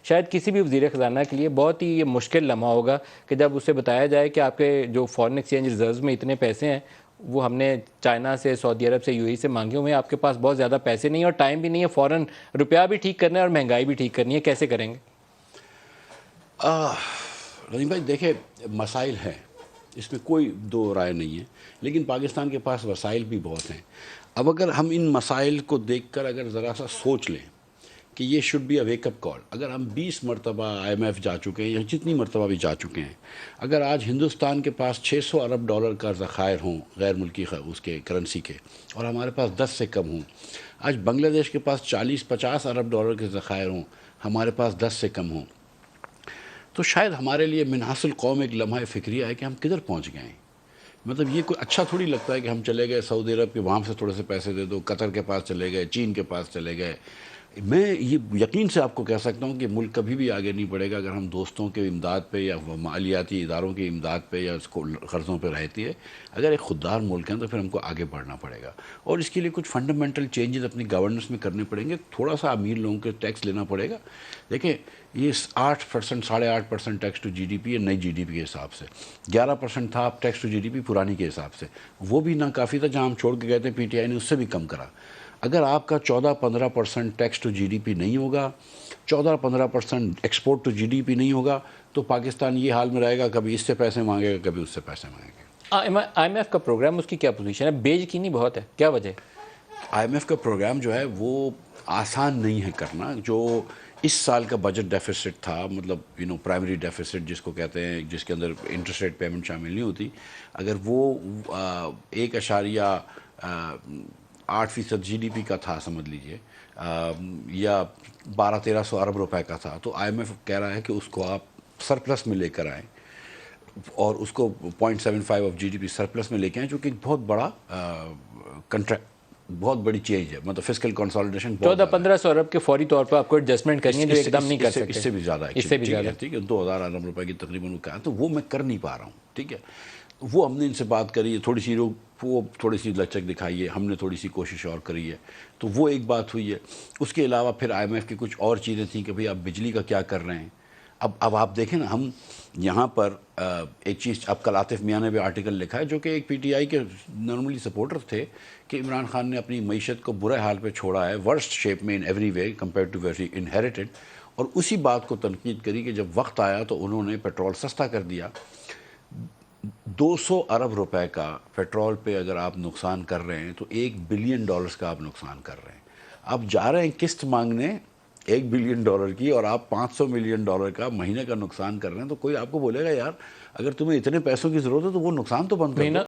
شاید کسی بھی وزیر خزانہ کے لیے بہت ہی یہ مشکل لمحہ ہوگا کہ جب اسے بتایا جائے کہ آپ کے جو فارن ایکسچینج ریزروز میں اتنے پیسے ہیں وہ ہم نے چائنا سے، سعودی عرب سے، یو اے سے مانگے ہوئے ہیں، آپ کے پاس بہت زیادہ پیسے نہیں ہیں اور ٹائم بھی نہیں ہے، فوراً روپیہ بھی ٹھیک کرنا ہے اور مہنگائی بھی ٹھیک کرنی ہے، کیسے کریں گے؟ رحیم بھائی دیکھیں، مسائل ہیں، اس میں کوئی دو رائے نہیں ہے، لیکن پاکستان کے پاس وسائل بھی بہت ہیں۔ اب اگر ہم ان مسائل کو دیکھ کر اگر ذرا سا سوچ لیں کہ یہ should be a wake up call, اگر ہم 20 مرتبہ IMF جا چکے ہیں یا جتنی مرتبہ بھی جا چکے ہیں، اگر آج ہندوستان کے پاس 600 ارب ڈالر کا ذخائر ہوں غیر ملکی اس کے کرنسی کے، اور ہمارے پاس 10 سے کم ہوں، آج بنگلہ دیش کے پاس 40-50 ارب ڈالر کے ذخائر ہوں، ہمارے پاس 10 سے کم ہوں، تو شاید ہمارے لیے منحاص القوم ایک لمحہ فکریہ ہے کہ ہم کدھر پہنچ گئے ہیں۔ مطلب یہ کوئی اچھا تھوڑی لگتا ہے کہ ہم چلے گئے سعودی عرب کے، وہاں سے تھوڑے سے پیسے دے دو، قطر کے پاس چلے گئے، چین کے پاس چلے گئے۔ میں یہ یقین سے آپ کو کہہ سکتا ہوں کہ ملک کبھی بھی آگے نہیں بڑھے گا اگر ہم دوستوں کے امداد پہ یا مالیاتی اداروں کی امداد پہ یا اس کو قرضوں پہ رہتی ہے۔ اگر ایک خوددار ملک ہے تو پھر ہم کو آگے بڑھنا پڑے گا، اور اس کے لیے کچھ فنڈامنٹل چینجز اپنی گورننس میں کرنے پڑیں گے۔ تھوڑا سا امیر لوگوں کے ٹیکس لینا پڑے گا۔ دیکھیں یہ 8%، 8.5% tax to G D P ہے نئی جی ڈی پی کے حساب سے، 11% تھا tax to G D P پرانی کے حساب سے، وہ بھی نہ کافی تھا، جہاں ہم چھوڑ کے گئے تھے پی ٹی آئی نے اس سے بھی کم کرا۔ اگر آپ کا 14-15% tax to G D P نہیں ہوگا، 14-15% export to G D P نہیں ہوگا، تو پاکستان یہ حال میں رہے گا، کبھی اس سے پیسے مانگے گا، کبھی اس سے پیسے مانگے گا۔ IMF کا پروگرام، اس کی کیا پوزیشن ہے؟ بے یقینی بہت ہے، کیا وجہ ہے؟ IMF کا پروگرام جو ہے وہ آسان نہیں ہے کرنا۔ جو اس سال کا بجٹ ڈیفیسٹ تھا، مطلب پرائمری ڈیفیسٹ جس کو کہتے ہیں، جس کے اندر انٹرسٹ ریٹ پیمنٹ شامل نہیں ہوتی، اگر وہ 1.8% جی ڈی پی کا تھا سمجھ لیجئے، یا 1200-1300 ارب روپے کا تھا، تو IMF کہہ رہا ہے کہ اس کو آپ سرپلس میں لے کر آئیں، اور اس کو 0.75 of G D P surplus میں لے کے آئیں، جو کہ ایک بہت بڑا بہت بڑی چینج ہے، مطلب فسکل کنسالیڈیشن 1400-1500 ارب کے فوری طور پر آپ کو ایڈجسٹمنٹ کرنی ہے جو ایک دم نہیں کر سکتے۔ اس سے بھی زیادہ، اس سے بھی زیادہ، ٹھیک ہے، 2000 ارب روپے کی تقریباً وہ کہا، تو وہ میں کر نہیں پا رہا ہوں، ٹھیک ہے۔ وہ ہم نے ان سے بات کری ہے، تھوڑی سی لچک دکھائی ہے، ہم نے تھوڑی سی کوشش اور کری ہے، تو وہ ایک بات ہوئی ہے۔ اس کے علاوہ پھر IMF کی کچھ اور چیزیں تھیں کہ بھئی آپ بجلی کا کیا کر رہے ہیں۔ اب آپ دیکھیں نا، ہم یہاں پر ایک چیز، اب کل عاطف میاں نے بھی آرٹیکل لکھا ہے جو کہ ایک PTI کے نارملی سپورٹر تھے، کہ عمران خان نے اپنی معیشت کو برے حال پہ چھوڑا ہے، ورسٹ شیپ میں in every way compare to where he inherited, اور اسی بات کو تنقید کری کہ جب وقت آیا تو انہوں نے پیٹرول سستا کر دیا۔ 200 ارب روپے کا پیٹرول پہ اگر آپ نقصان کر رہے ہیں تو $1 بلین کا آپ نقصان کر رہے ہیں۔ آپ جا رہے ہیں قسط مانگنے $1 بلین کی، اور آپ $500 ملین کا مہینے کا نقصان کر رہے ہیں، تو کوئی آپ کو بولے گا یار اگر تمہیں اتنے پیسوں کی ضرورت ہے تو وہ نقصان تو بند کر دو۔